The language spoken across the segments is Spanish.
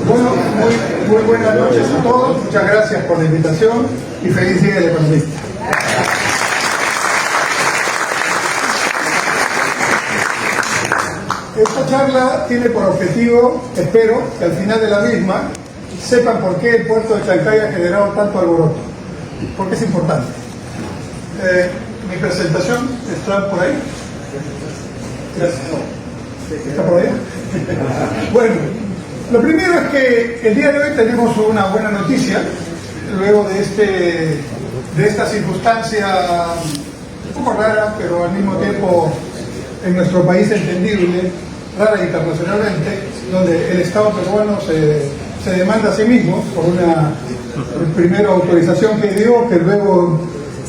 Bueno, muy buenas noches a todos. Muchas gracias por la invitación y feliz día del economista. Esta charla tiene por objetivo, espero, que al final de la misma sepan por qué el puerto de Chancay ha generado tanto alboroto. Porque es importante. Mi presentación está por ahí. Gracias. ¿Está por ahí? Bueno, lo primero es que el día de hoy tenemos una buena noticia, luego de esta circunstancia un poco rara, pero al mismo tiempo en nuestro país entendible, rara internacionalmente, donde el Estado peruano se demanda a sí mismo por una primera autorización que dio, que luego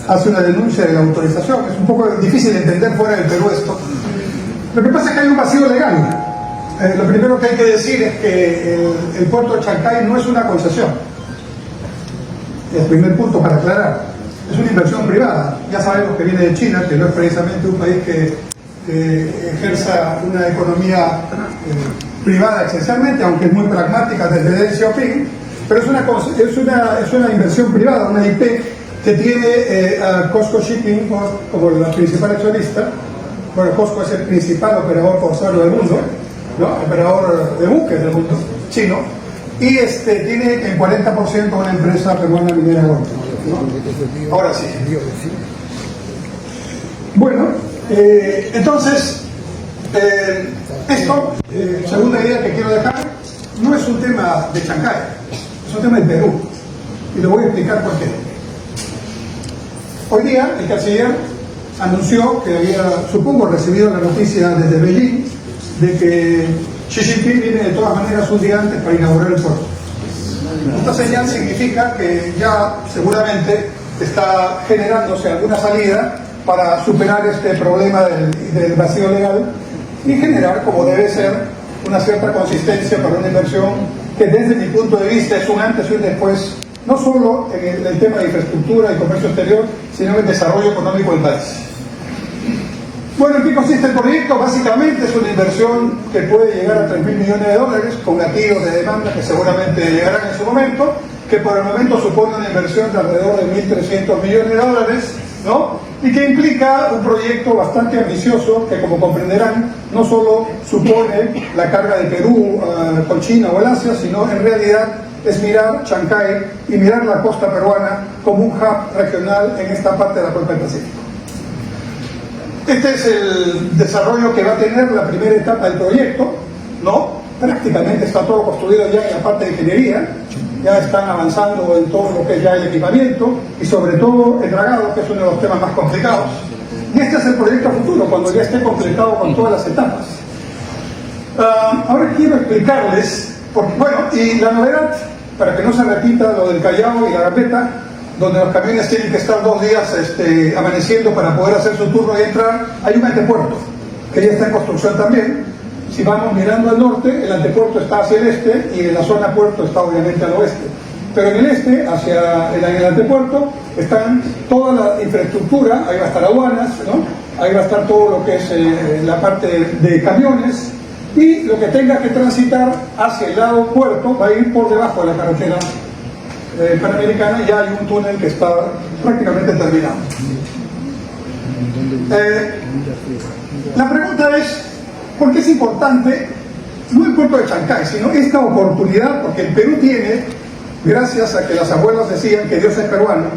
hace una denuncia de la autorización. Es un poco difícil de entender fuera del Perú esto. Lo que pasa es que hay un vacío legal. Lo primero que hay que decir es que el puerto de Chancay no es una concesión. El primer punto para aclarar. Es una inversión privada. Ya sabemos que viene de China, que no es precisamente un país que ejerza una economía privada esencialmente, aunque es muy pragmática desde Deng Xiaoping, pero es una inversión privada, una IP que tiene a COSCO Shipping como la principal accionista. Bueno, COSCO es el principal operador portuario del mundo, ¿no? Operador de buques del mundo, chino, y tiene el 40% una empresa peruana minera Gordo, ¿no? Ahora sí. Bueno, entonces, esto, segunda idea que quiero dejar, no es un tema de Chancay, es un tema de Perú, y lo voy a explicar por qué. Hoy día el canciller anunció que había, supongo, recibido la noticia desde Beijing de que Xi Jinping viene de todas maneras un día antes para inaugurar el puerto. Esta señal significa que ya seguramente está generándose alguna salida para superar este problema del vacío legal y generar, como debe ser, una cierta consistencia para una inversión que desde mi punto de vista es un antes y un después, no solo en el tema de infraestructura y comercio exterior, sino en el desarrollo económico del país. Bueno, ¿en qué consiste el proyecto? Básicamente es una inversión que puede llegar a $3.000 millones, con gatillos de demanda que seguramente llegarán en su momento, que por el momento supone una inversión de alrededor de $1.300 millones, ¿no? Y que implica un proyecto bastante ambicioso que, como comprenderán, no solo supone la carga de Perú con China o el Asia, sino en realidad es mirar Chancay y mirar la costa peruana como un hub regional en esta parte de la cuenca del Pacífico. Este es el desarrollo que va a tener la primera etapa del proyecto, ¿no? Prácticamente está todo construido ya en la parte de ingeniería, ya están avanzando en todo lo que es ya el equipamiento y sobre todo el dragado, que es uno de los temas más complicados. Y este es el proyecto a futuro, cuando ya esté completado con todas las etapas. Ahora quiero explicarles, bueno, y la novedad, para que no se repita lo del Callao y la Gambetta, donde los camiones tienen que estar 2 días amaneciendo para poder hacer su turno y entrar, hay un antepuerto, que ya está en construcción también. Si vamos mirando al norte, el antepuerto está hacia el este y en la zona puerto está obviamente al oeste. Pero en el este, hacia el antepuerto, están toda la infraestructura, ahí va a estar aduanas, ¿no? Ahí va a estar todo lo que es la parte de camiones, y lo que tenga que transitar hacia el lado puerto va a ir por debajo de la carretera panamericana. Ya hay un túnel que está prácticamente terminado. La pregunta es, ¿por qué es importante no el puerto de Chancay, sino esta oportunidad? Porque el Perú tiene, gracias a que las abuelas decían que Dios es peruano,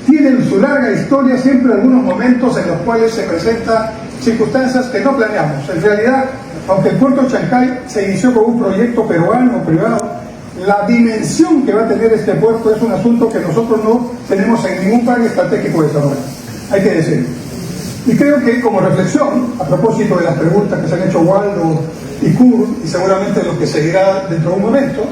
tiene en su larga historia siempre algunos momentos en los cuales se presentan circunstancias que no planeamos. En realidad, aunque el puerto de Chancay se inició con un proyecto peruano privado, la dimensión que va a tener este puerto es un asunto que nosotros no tenemos en ningún plan estratégico de desarrollo, hay que decirlo. Y creo que, como reflexión, a propósito de las preguntas que se han hecho Waldo y Kurt, y seguramente lo que seguirá dentro de un momento,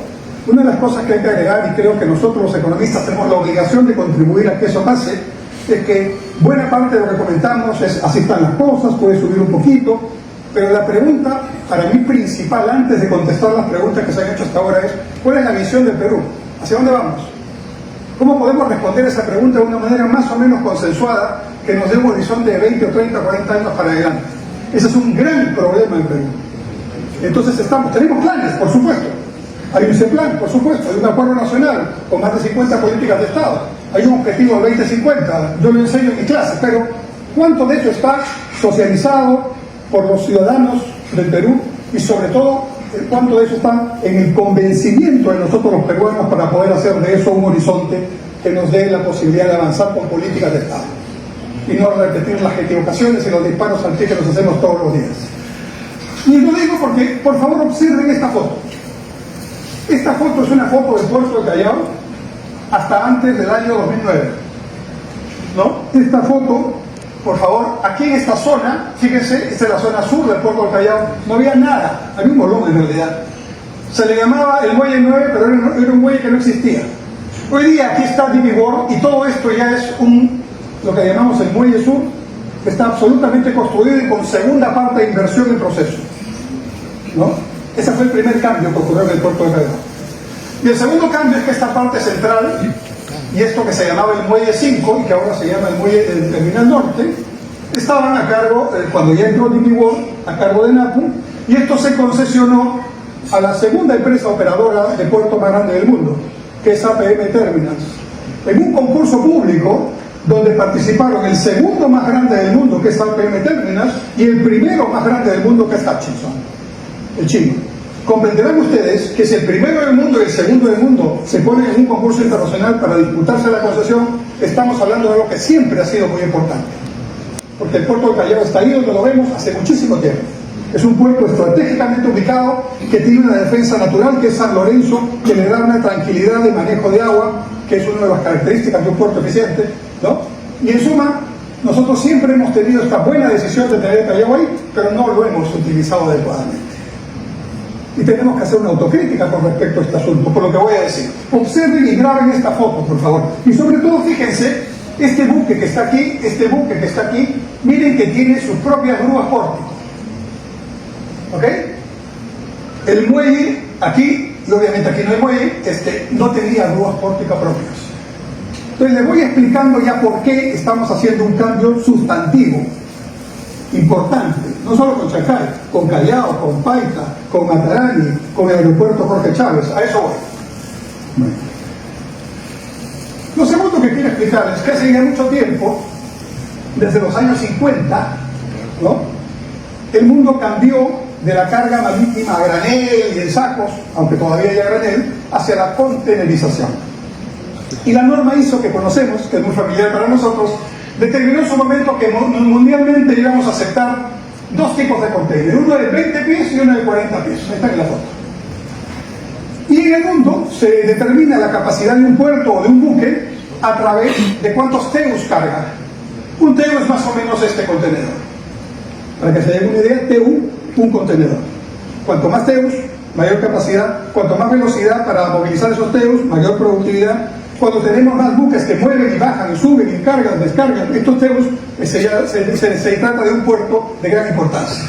una de las cosas que hay que agregar, y creo que nosotros los economistas tenemos la obligación de contribuir a que eso pase, es que buena parte de lo que comentamos es así están las cosas, puede subir un poquito, pero la pregunta, para mí principal, antes de contestar las preguntas que se han hecho hasta ahora, es ¿cuál es la visión del Perú? ¿Hacia dónde vamos? ¿Cómo podemos responder esa pregunta de una manera más o menos consensuada que nos dé un horizonte de 20 o 30 o 40 años para adelante? Ese es un gran problema en Perú. Entonces tenemos planes, por supuesto. Hay un plan, por supuesto, hay un acuerdo nacional con más de 50 políticas de Estado. Hay un objetivo del 2050, yo lo enseño en mi clase, pero ¿cuánto de eso está socializado por los ciudadanos del Perú? Y sobre todo, ¿cuánto de eso está en el convencimiento de nosotros los peruanos para poder hacer de eso un horizonte que nos dé la posibilidad de avanzar con políticas de Estado? Y no repetir las equivocaciones y los disparos al pie que nos hacemos todos los días. Y lo digo porque, por favor, observen esta foto. Esta foto es una foto del puerto de Callao hasta antes del año 2009. ¿No? Esta foto, por favor, aquí en esta zona, fíjense, esta es la zona sur del puerto de Callao, no había nada, había un bolón en realidad. Se le llamaba el muelle 9, pero era un muelle que no existía. Hoy día aquí está DP World y todo esto ya es lo que llamamos el muelle sur, que está absolutamente construido y con segunda parte de inversión en proceso. ¿No? Ese fue el primer cambio que ocurrió en el puerto de Callao. Y el segundo cambio es que esta parte central, y esto que se llamaba el muelle 5, y que ahora se llama el terminal norte, estaban a cargo, cuando ya entró DP World, a cargo de NAPU, y esto se concesionó a la segunda empresa operadora de puerto más grande del mundo, que es APM Terminals, en un concurso público donde participaron el segundo más grande del mundo, que es APM Terminals, y el primero más grande del mundo, que es Hutchison, el chino. Comprenderán ustedes que si el primero del mundo y el segundo del mundo se ponen en un concurso internacional para disputarse la concesión, estamos hablando de algo que siempre ha sido muy importante. Porque el puerto de Callao está ahí donde lo vemos hace muchísimo tiempo. Es un puerto estratégicamente ubicado que tiene una defensa natural, que es San Lorenzo, que le da una tranquilidad de manejo de agua, que es una de las características de un puerto eficiente, ¿no? Y en suma, nosotros siempre hemos tenido esta buena decisión de tener el Callao ahí, pero no lo hemos utilizado adecuadamente. Y tenemos que hacer una autocrítica con respecto a este asunto, por lo que voy a decir. Observen y graben esta foto, por favor. Y sobre todo, fíjense, este buque que está aquí, miren que tiene sus propias grúas pórtico. ¿Ok? El muelle, aquí, y obviamente aquí no hay muelle, no tenía grúas pórticas propias. Entonces les voy explicando ya por qué estamos haciendo un cambio sustantivo, importante, no solo con Chancay, con Callao, con Paita, con Matarani, con el aeropuerto Jorge Chávez. A eso voy. Bueno. Lo segundo que quiero explicar es que hace ya mucho tiempo, desde los años 50, ¿no?, el mundo cambió de la carga marítima a granel y en sacos, aunque todavía hay a granel, hacia la contenerización. Y la norma ISO que conocemos, que es muy familiar para nosotros, determinó en su momento que mundialmente íbamos a aceptar dos tipos de container, uno de 20 pies y uno de 40 pies. Ahí está en la foto. Y en el mundo se determina la capacidad de un puerto o de un buque a través de cuántos TEUs carga. Un TEU es más o menos este contenedor. Para que se den una idea, TEU, un contenedor. Cuanto más TEUs, mayor capacidad. Cuanto más velocidad para movilizar esos TEUs, mayor productividad. Cuando tenemos más buques que mueven y bajan y suben y cargan, descargan, estos TEUs, se trata de un puerto de gran importancia.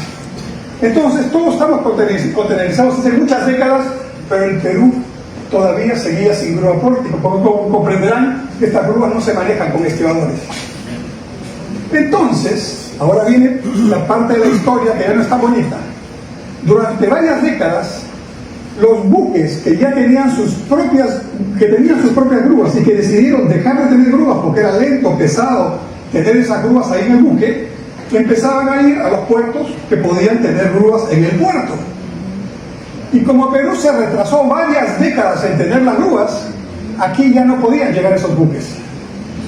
Entonces, todos estamos contenerizados hace muchas décadas, pero el Perú todavía seguía sin grúa pórtico. Como comprenderán, estas grúas no se manejan con estibadores. Entonces, ahora viene la parte de la historia que ya no está bonita. Durante varias décadas, los buques que ya tenían sus propias grúas y que decidieron dejar de tener grúas porque era lento, pesado tener esas grúas ahí en el buque, empezaban a ir a los puertos que podían tener grúas en el puerto. Y como Perú se retrasó varias décadas en tener las grúas, aquí ya no podían llegar esos buques.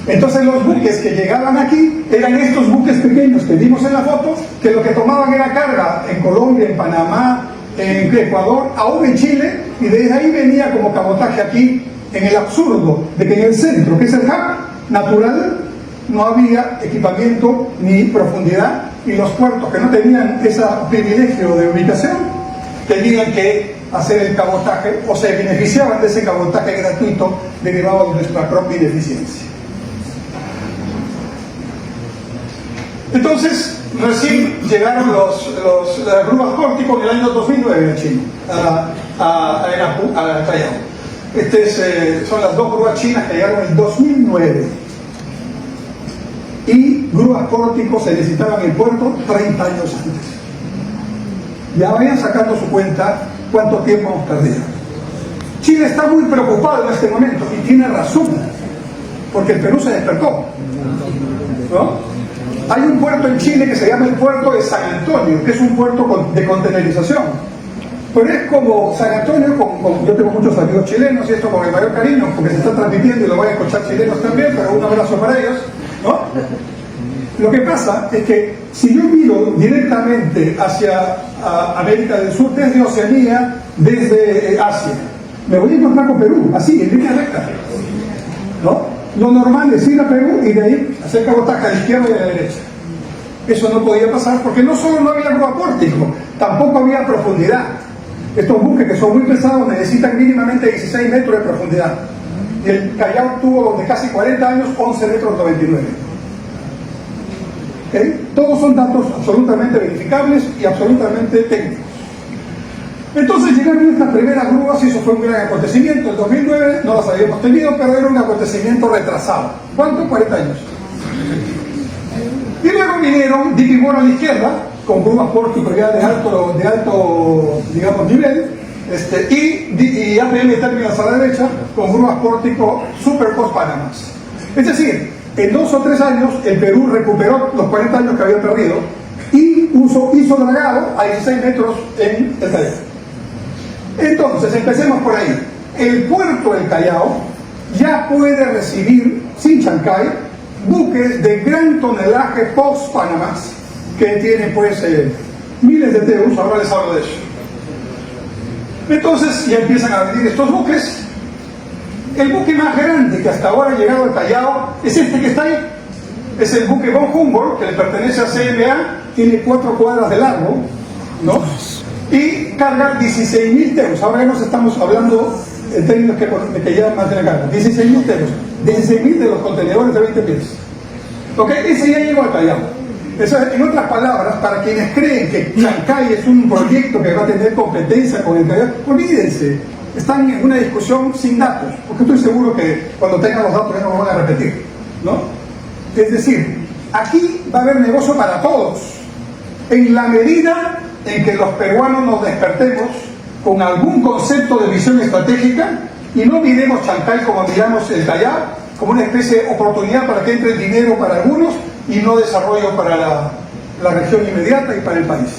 Entonces los buques que llegaban aquí eran estos buques pequeños que vimos en la foto, que lo que tomaban era carga en Colombia, en Panamá, en Ecuador, aún en Chile, y desde ahí venía como cabotaje aquí, en el absurdo de que en el centro, que es el hub natural, no había equipamiento ni profundidad, y los puertos que no tenían ese privilegio de ubicación tenían que hacer el cabotaje, o se beneficiaban de ese cabotaje gratuito derivado de nuestra propia ineficiencia. Entonces, recién llegaron las grúas pórtico en el año 2009 en Chile, a Callao. Son las dos grúas chinas que llegaron en 2009. Y grúas Pórtico se necesitaban en el puerto 30 años antes. Ya vayan sacando su cuenta cuánto tiempo hemos perdido. Chile está muy preocupado en este momento y tiene razón, porque el Perú se despertó, ¿no? Hay un puerto en Chile que se llama el puerto de San Antonio, que es un puerto de contenerización, pero es como San Antonio, yo tengo muchos amigos chilenos y esto con el mayor cariño, porque se está transmitiendo y lo van a escuchar chilenos también, pero un abrazo para ellos, ¿no? Lo que pasa es que si yo miro directamente hacia América del Sur, desde Oceanía, desde Asia, me voy a encontrar con Perú, así, en línea recta, ¿no? Lo normal es ir a Perú y de ahí hacer cabotaje a la izquierda y a la derecha. Eso no podía pasar porque no solo no había grúa Pórtico, tampoco había profundidad. Estos buques que son muy pesados necesitan mínimamente 16 metros de profundidad. Y el Callao tuvo de casi 40 años 11 metros 99. ¿Okay? Todos son datos absolutamente verificables y absolutamente técnicos. Entonces llegaron estas primeras grúas y eso fue un gran acontecimiento. En 2009 no las habíamos tenido, pero era un acontecimiento retrasado. ¿Cuánto? 40 años. Y luego vinieron Digimor a la izquierda, con grúas Pórtico ya de alto digamos, nivel, y APM Terminals a la derecha, con grúas Pórtico Super Post Panamax. Es decir, en 2 o 3 años el Perú recuperó los 40 años que había perdido y hizo dragado a 16 metros en el Callao. Entonces, empecemos por ahí. El puerto del Callao ya puede recibir, sin Chancay, buques de gran tonelaje post-Panamax, que tienen pues miles de TEUs, ahora les hablo de eso. Entonces ya empiezan a venir estos buques. El buque más grande que hasta ahora ha llegado al Callao es este que está ahí. Es el buque Von Humboldt, que le pertenece a CMA, tiene 4 cuadras de largo, ¿no? Y carga 16.000 TEUs. Ahora ya nos estamos hablando en términos que llevan más de la carga. 16.000 TEUs. 16.000 de los contenedores de 20 pies. ¿Ok? Ese ya llegó al Callao. Eso, en otras palabras, para quienes creen que Chancay es un proyecto que va a tener competencia con el Callao, olvídense. Están en una discusión sin datos, porque estoy seguro que cuando tengan los datos ya no lo van a repetir, ¿no? Es decir, aquí va a haber negocio para todos, en la medida en que los peruanos nos despertemos con algún concepto de visión estratégica y no miremos Chancay como miramos el Callao, como una especie de oportunidad para que entre dinero para algunos y no desarrollo para la región inmediata y para el país.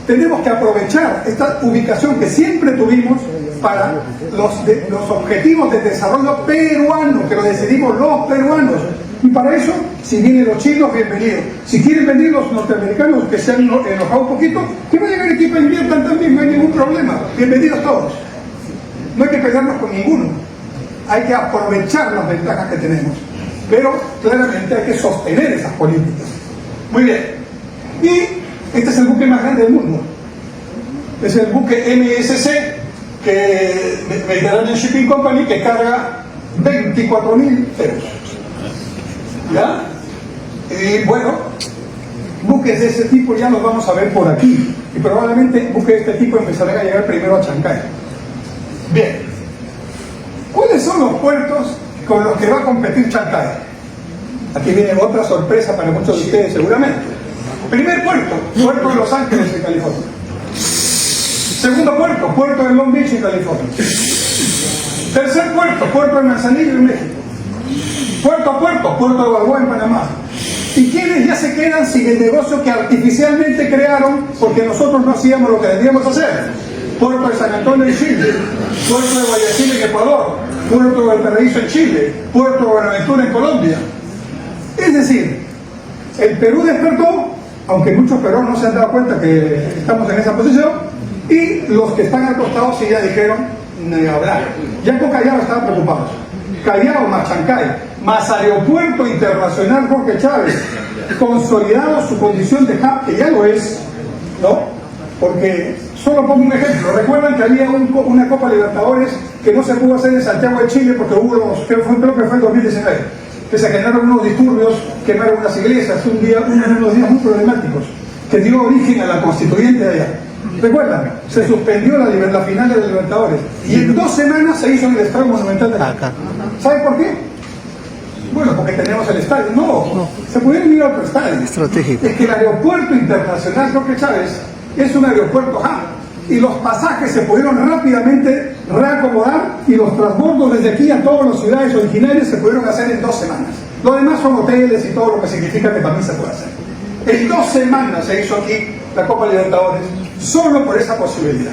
Tenemos que aprovechar esta ubicación que siempre tuvimos para los objetivos de desarrollo peruano, que lo decidimos los peruanos. Y para eso, si vienen los chinos, bienvenidos. Si quieren venir los norteamericanos, que se han enojado un poquito, que vayan al equipo e inviertan también, no hay ningún problema. Bienvenidos todos. No hay que pelearnos con ninguno. Hay que aprovechar las ventajas que tenemos. Pero claramente hay que sostener esas políticas. Muy bien. Y este es el buque más grande del mundo. Es el buque MSC, que Mediterranean Shipping Company, que carga 24.000 TEUs. ¿Ya? Y bueno, buques de ese tipo ya los vamos a ver por aquí. Y probablemente buques de este tipo empezarán a llegar primero a Chancay. Bien. ¿Cuáles son los puertos con los que va a competir Chancay? Aquí viene otra sorpresa para muchos de ustedes seguramente. Primer puerto, puerto de Los Ángeles, en California. Segundo puerto, puerto de Long Beach, en California. Tercer puerto, puerto de Manzanillo, en México. Puerto a puerto, puerto de Balboa, en Panamá. ¿Y quiénes ya se quedan sin el negocio que artificialmente crearon porque nosotros no hacíamos lo que debíamos hacer? Puerto de San Antonio en Chile, puerto de Guayaquil en Ecuador, puerto de Valparaíso en Chile, puerto de Buenaventura en Colombia. Es decir, el Perú despertó, aunque muchos peruanos no se han dado cuenta que estamos en esa posición, y los que están al costado sí ya dijeron, ni hablar. Ya con Callao estaban preocupados. Callao más Chancay, más Aeropuerto Internacional Jorge Chávez, consolidado su condición de hub, que ya lo es, ¿no? Porque, solo pongo un ejemplo, recuerdan que había una Copa Libertadores que no se pudo hacer en Santiago de Chile porque hubo creo que fue en 2019, que se generaron unos disturbios, quemaron unas iglesias, unos días muy problemáticos, que dio origen a la constituyente de allá. Recuerdan, se suspendió la final de los Libertadores y en 2 semanas se hizo en el Estadio Monumental de Acá. ¿Sabe por qué? Bueno, porque tenemos el estadio. No, se pudieron ir a otro estadio. Estratégico. Es que el aeropuerto internacional Roque Chávez es un aeropuerto hub y los pasajes se pudieron rápidamente reacomodar y los transbordos desde aquí a todas las ciudades originarias se pudieron hacer en 2 semanas. Lo demás son hoteles y todo lo que significa que también se puede hacer. En 2 semanas se hizo aquí la Copa Libertadores solo por esa posibilidad.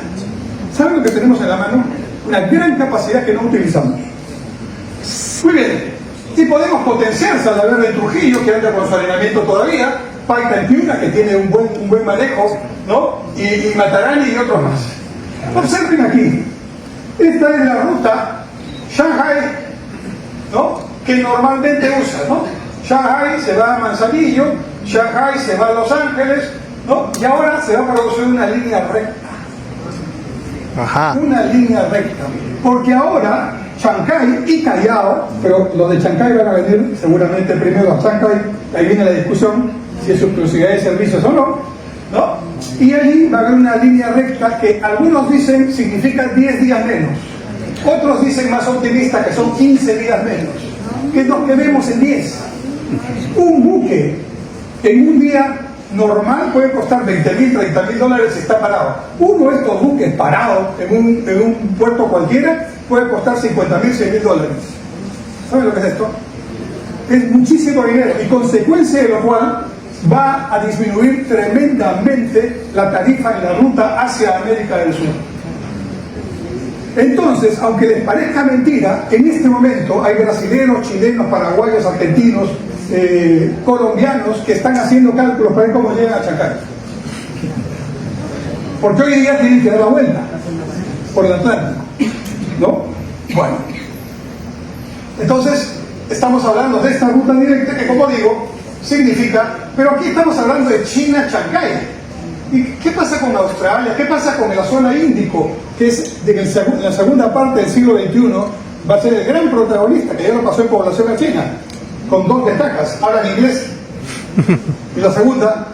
¿Saben lo que tenemos en la mano? Una gran capacidad que no utilizamos. Muy bien. Y podemos potenciar Salaverry en Trujillo, que anda con su alineamiento todavía, Paita en Piura, que tiene un buen manejo, ¿no? Y Matarani y otros más. Observen aquí, esta es la ruta Shanghai, ¿no? Que normalmente usa, ¿no? Shanghai se va a Manzanillo, Shanghai se va a Los Ángeles, ¿no? Y ahora se va a producir una línea recta. Ajá. Una línea recta. Porque ahora Chancay y Callao, pero los de Chancay van a venir seguramente primero a Chancay, ahí viene la discusión si es exclusividad de servicios o no, ¿no? Y allí va a haber una línea recta que algunos dicen significa 10 días menos, otros dicen más optimistas que son 15 días menos, que nos quedemos en 10. Un buque en un día normal puede costar 20.000, 30.000 dólares si está parado. Uno de estos buques parados en un puerto cualquiera puede costar 50.000, 100.000 dólares. ¿Saben lo que es esto? Es muchísimo dinero y consecuencia de lo cual va a disminuir tremendamente la tarifa en la ruta hacia América del Sur. Entonces, aunque les parezca mentira, en este momento hay brasileños, chilenos, paraguayos, argentinos, colombianos que están haciendo cálculos para ver cómo llegan a Chancay. Porque hoy día tienen que dar la vuelta por el Atlántico, ¿no? Bueno, entonces estamos hablando de esta ruta directa que, como digo, significa, pero aquí estamos hablando de China-Chancay. ¿Y qué pasa con Australia? ¿Qué pasa con la zona Índico? Que es en la segunda parte del siglo XXI va a ser el gran protagonista, que ya lo pasó en población a China, con 2 ventajas: hablan inglés y la segunda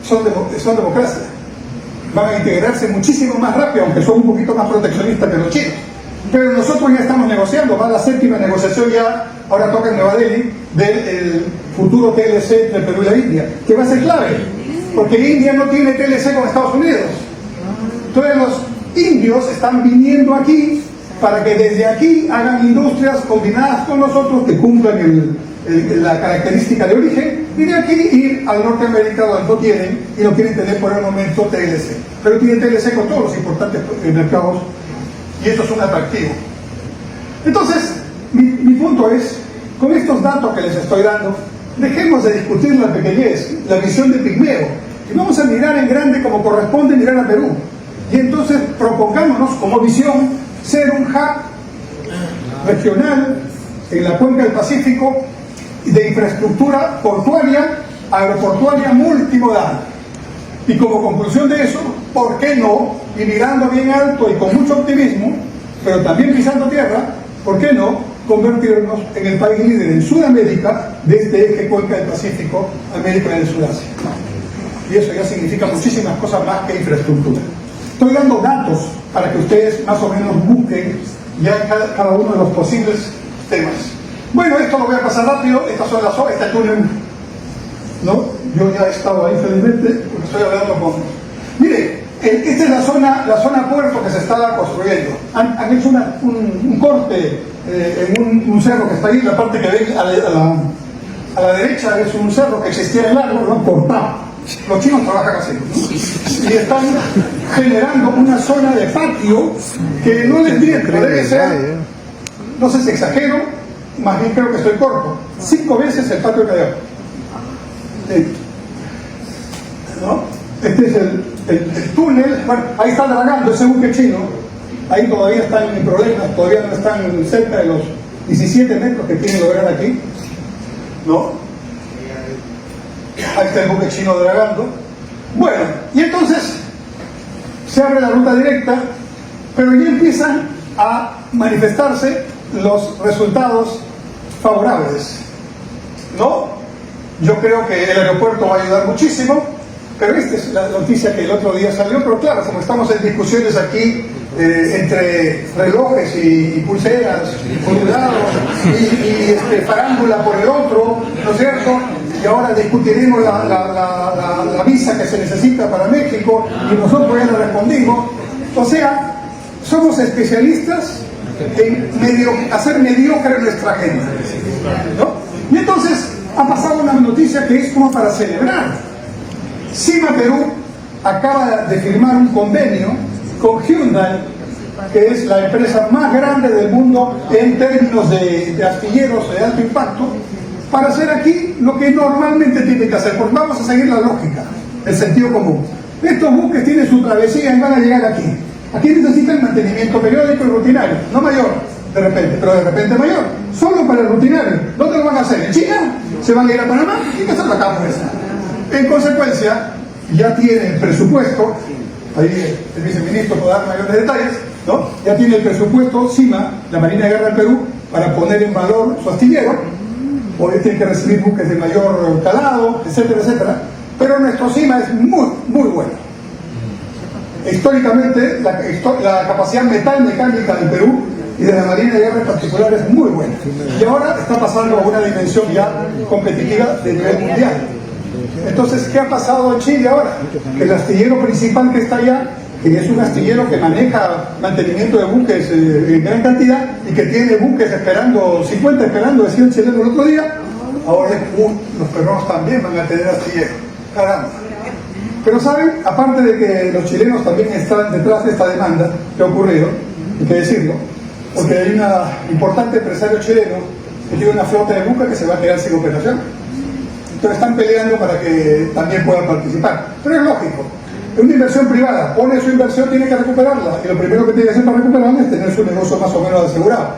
son democracia. Van a integrarse muchísimo más rápido, aunque son un poquito más proteccionistas que los chinos. Pero nosotros ya estamos negociando, va la 7ª negociación ya, ahora toca en Nueva Delhi, del futuro TLC entre Perú y la India, que va a ser clave, porque India no tiene TLC con Estados Unidos. Entonces los indios están viniendo aquí para que desde aquí hagan industrias combinadas con nosotros que cumplan la característica de origen, y de aquí ir al Norteamérica donde no tienen y no quieren tener por el momento TLC. Pero tienen TLC con todos los importantes mercados y esto es un atractivo. Entonces, mi punto es, con estos datos que les estoy dando, dejemos de discutir la pequeñez, la visión de pigmeo, y vamos a mirar en grande como corresponde mirar a Perú. Y entonces propongámonos como visión ser un hub regional en la cuenca del Pacífico de infraestructura portuaria, aeroportuaria multimodal. Y como conclusión de eso, ¿por qué no? Y mirando bien alto y con mucho optimismo, pero también pisando tierra, ¿por qué no convertirnos en el país líder en Sudamérica de este eje cuenca del Pacífico, América del Sudasia? Y eso ya significa muchísimas cosas más que infraestructura. Estoy dando datos para que ustedes más o menos busquen ya cada uno de los posibles temas. Bueno, esto lo voy a pasar rápido. Estas son las zonas, este túnel, ¿no? Yo ya he estado ahí felizmente, porque estoy hablando con... Mire, esta es la zona puerto que se está construyendo. Han hecho un corte en un cerro que está ahí, la parte que ven a la derecha es un cerro que existía en el árbol, lo han cortado. Los chinos trabajan así, ¿no? Y están generando una zona de patio que no les miento, debe ser, no sé si exagero, más bien creo que estoy corto, 5 veces el patio que hay. ¿No? Este es el túnel. Bueno, ahí está dragando ese buque chino, ahí todavía están en problemas, todavía no están cerca de los 17 metros que tiene lograr aquí, ¿no? Ahí está el buque chino dragando. Bueno, y entonces se abre la ruta directa, pero ya empiezan a manifestarse los resultados favorables, ¿no? Yo creo que el aeropuerto va a ayudar muchísimo, Pero esta es la noticia que el otro día salió, pero claro, como estamos en discusiones aquí entre relojes y pulseras por un lado y farándula por el otro, ¿no es cierto? Y ahora discutiremos la visa que se necesita para México y nosotros ya le respondimos. O sea, somos especialistas en hacer mediocre nuestra agenda, ¿no? Y entonces ha pasado una noticia que es como para celebrar. Cima Perú acaba de firmar un convenio con Hyundai, que es la empresa más grande del mundo en términos de astilleros de alto impacto, para hacer aquí lo que normalmente tiene que hacer, porque vamos a seguir la lógica, el sentido común. Estos buques tienen su travesía y van a llegar aquí. Aquí necesitan mantenimiento periódico y rutinario, no mayor, de repente, pero de repente mayor, solo para el rutinario. ¿Dónde lo van a hacer? ¿En China? ¿Se van a ir a Panamá? ¿Y qué hacer acá, pues? En consecuencia, ya tiene el presupuesto, ahí el viceministro puede dar mayores detalles, ¿no? Ya tiene el presupuesto CIMA, la Marina de Guerra del Perú, para poner en valor su astillero. Hoy tiene que recibir buques de mayor calado, etcétera, etcétera. Pero nuestro CIMA es muy, muy bueno. Históricamente, la capacidad metal-mecánica del Perú y de la Marina de Guerra en particular es muy buena. Y ahora está pasando a una dimensión ya competitiva de nivel mundial. Entonces, ¿qué ha pasado en Chile ahora? Que el astillero principal que está allá, que es un astillero que maneja mantenimiento de buques en gran cantidad y que tiene buques esperando, 50 esperando, decía el chileno el otro día, ahora los peruanos también van a tener astillero. Caramba. Pero saben, aparte de que los chilenos también están detrás de esta demanda que ha ocurrido, hay que decirlo, porque hay un importante empresario chileno que tiene una flota de buques que se va a quedar sin operación. Entonces están peleando para que también puedan participar. Pero es lógico, es una inversión privada, pone su inversión, tiene que recuperarla, y lo primero que tiene que hacer para recuperarla es tener su negocio más o menos asegurado.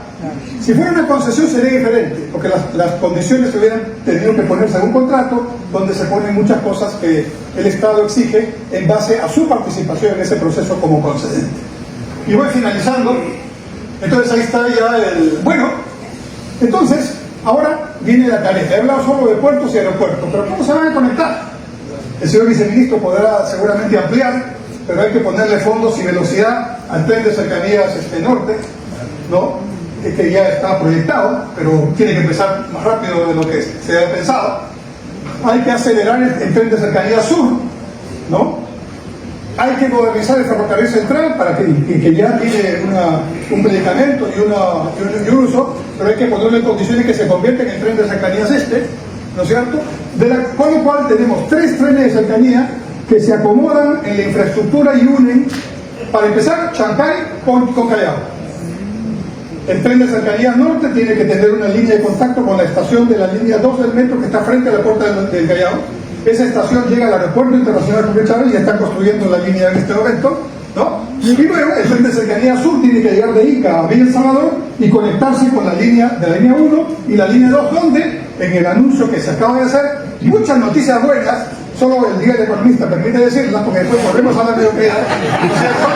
Si fuera una concesión sería diferente, porque las condiciones se hubieran tenido que poner según contrato, donde se ponen muchas cosas que el Estado exige en base a su participación en ese proceso como concedente. Y voy finalizando, entonces ahí está ya el... Bueno, entonces, ahora viene la tarea. He hablado solo de puertos y aeropuertos, pero ¿cómo se van a conectar? El señor viceministro podrá seguramente ampliar, pero hay que ponerle fondos y velocidad al tren de cercanías norte, ¿no? Que ya está proyectado, pero tiene que empezar más rápido de lo que se había pensado. Hay que acelerar el tren de cercanías sur, ¿no? Hay que modernizar el ferrocarril central para que ya tiene un medicamento y un uso, pero hay que ponerlo en condiciones que se convierta en el tren de cercanías ¿no es cierto? Con lo cual tenemos 3 trenes de cercanía que se acomodan en la infraestructura y unen, para empezar, Chancay con Callao. El tren de cercanías norte tiene que tener una línea de contacto con la estación de la línea 2 del metro que está frente a la puerta del Callao. Esa estación llega al aeropuerto internacional Jorge Chávez y está construyendo la línea en este momento, ¿no? Y luego el tren de cercanía sur tiene que llegar de Ica a Villa El Salvador y conectarse con la línea 1 y la línea 2, donde en el anuncio que se acaba de hacer, muchas noticias buenas, solo el Día del Economista permite decirlas, porque después volvemos a la mediocridad, ¿no es cierto?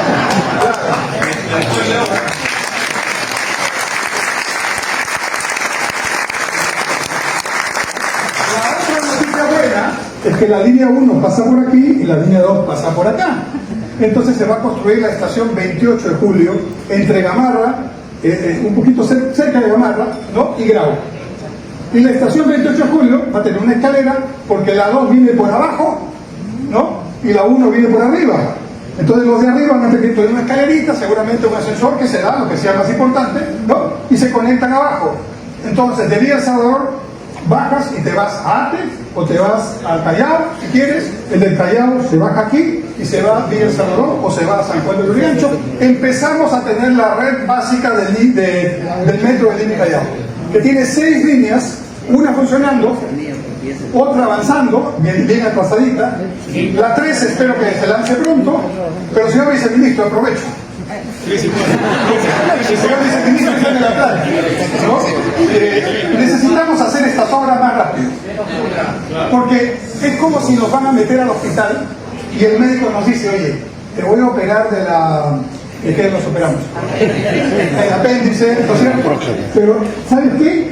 Es que la línea 1 pasa por aquí y la línea 2 pasa por acá. Entonces se va a construir la estación 28 de julio entre Gamarra, un poquito cerca de Gamarra, ¿no? Y Grau. Y la estación 28 de julio va a tener una escalera porque la 2 viene por abajo, ¿no? Y la 1 viene por arriba. Entonces los de arriba van a tener una escalerita, seguramente un ascensor que será lo que sea más importante, ¿no? Y se conectan abajo. Entonces de Villa El Salvador bajas y te vas a Ate o te vas al Callao, si quieres. El del Callao se baja aquí y se va a Villa El Salvador o se va a San Juan de Lurigancho. Empezamos a tener la red básica del metro de Lima Callao, que tiene 6 líneas, una funcionando, otra avanzando, bien atrasadita. La 3 espero que se lance pronto, pero señor viceministro, aprovecho. El señor viceministro está en la playa, ¿no? Necesitamos hacer estas obras más rápido, porque es como si nos van a meter al hospital y el médico nos dice, oye, te voy a operar ¿de qué nos operamos? El apéndice, ¿no es cierto? Pero, ¿sabes qué?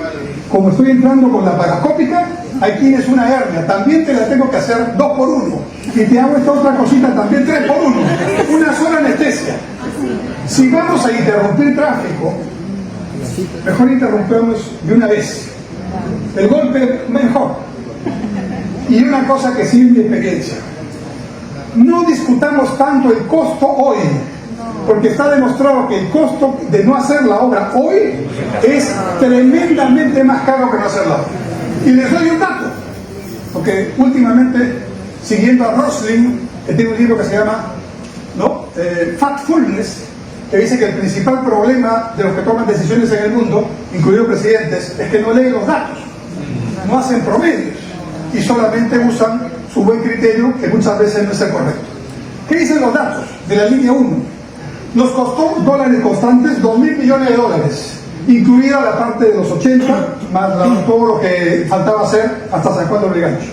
Como estoy entrando con la parascópica, Ahí tienes una hernia, también te la tengo que hacer 2 por 1. Y te hago esta otra cosita también 3 por 1. Una sola anestesia. Si vamos a interrumpir tráfico, mejor interrumpamos de una vez. El golpe mejor. Y una cosa que sí es mi experiencia. No discutamos tanto el costo hoy, porque está demostrado que el costo de no hacer la obra hoy es tremendamente más caro que no hacerla hoy. Y les doy un dato, porque últimamente, siguiendo a Rosling, que tiene un libro que se llama Factfulness, que dice que el principal problema de los que toman decisiones en el mundo, incluidos presidentes, es que no leen los datos, no hacen promedios y solamente usan su buen criterio, que muchas veces no es el correcto. ¿Qué dicen los datos de la línea 1? Nos costó dólares constantes $2.000 millones, incluida la parte de los 80, más todo lo que faltaba hacer hasta San Juan de Lurigancho.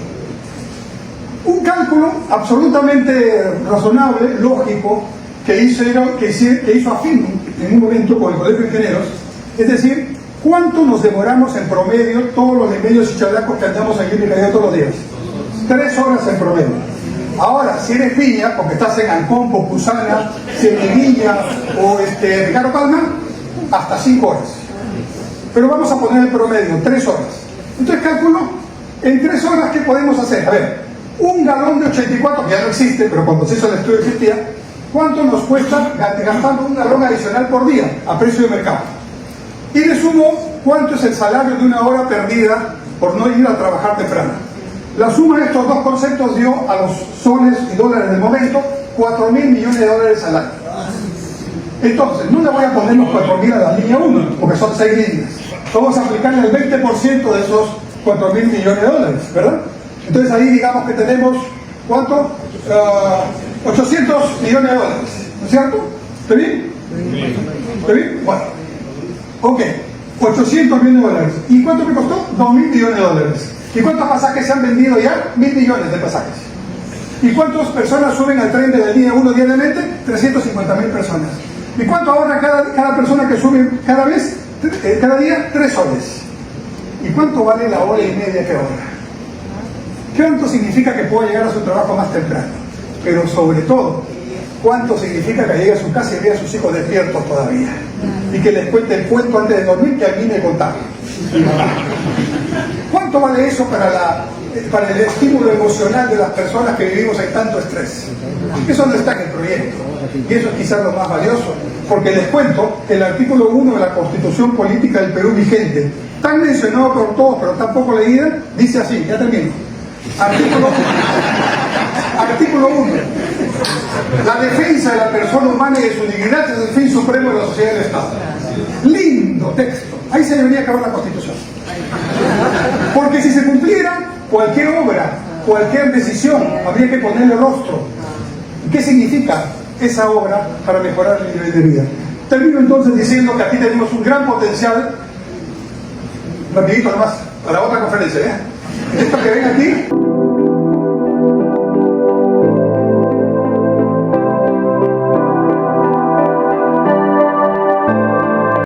Un cálculo absolutamente razonable, lógico, que hizo Afin en un momento con el Colegio de Ingenieros, es decir, ¿cuánto nos demoramos en promedio todos los medios y chalacos que andamos aquí en el todos los días? 3 horas en promedio. Ahora, si eres piña, porque estás en Ancón, Popusana, Semiguilla o Ricardo Palma, hasta 5 horas. Pero vamos a poner el promedio, 3 horas. Entonces calculo, en 3 horas, ¿qué podemos hacer? A ver, un galón de 84, que ya no existe, pero cuando se hizo el estudio existía, ¿cuánto nos cuesta gastando un galón adicional por día a precio de mercado? Y le sumo cuánto es el salario de una hora perdida por no ir a trabajar temprano. La suma de estos dos conceptos dio a los soles y dólares del momento $4.000 millones al año. Entonces, no le voy a poner los 4.000 a la línea 1, porque son 6 líneas. Vamos a aplicarle el 20% de esos $4.000 millones, ¿verdad? Entonces ahí digamos que tenemos, ¿cuánto? 800 millones de dólares, ¿no es cierto? ¿Está bien? ¿Está bien? Bueno, ok, 800 millones de dólares. ¿Y cuánto me costó? 2.000 millones de dólares. ¿Y cuántos pasajes se han vendido ya? 1.000 millones de pasajes. ¿Y cuántas personas suben al tren de la línea 1 diariamente? 350.000 personas. ¿Y cuánto ahorra cada persona que sube cada vez? Cada día, 3 soles. ¿Y cuánto vale la hora y media que ahorra? ¿Cuánto significa que pueda llegar a su trabajo más temprano? Pero sobre todo, ¿cuánto significa que llegue a su casa y vea a sus hijos despiertos todavía? Y que les cuente el cuento antes de dormir que a mí me contaron. ¿Cuánto vale eso para el estímulo emocional de las personas que vivimos en tanto estrés? Eso no está en el proyecto. Y eso es quizás lo más valioso. Porque les cuento, el artículo 1 de la Constitución Política del Perú vigente, tan mencionado por todos, pero tan poco leída, dice así, ya termino. Artículo 1. La defensa de la persona humana y de su dignidad es el fin supremo de la sociedad y del Estado. Lindo texto. Ahí se debería acabar la Constitución. Porque si se cumpliera, cualquier obra, cualquier decisión, habría que ponerle rostro. ¿Qué significa esa obra para mejorar el nivel de vida? Termino entonces diciendo que aquí tenemos un gran potencial, rapidito nomás, para otra conferencia, ¿eh? Esto que ven aquí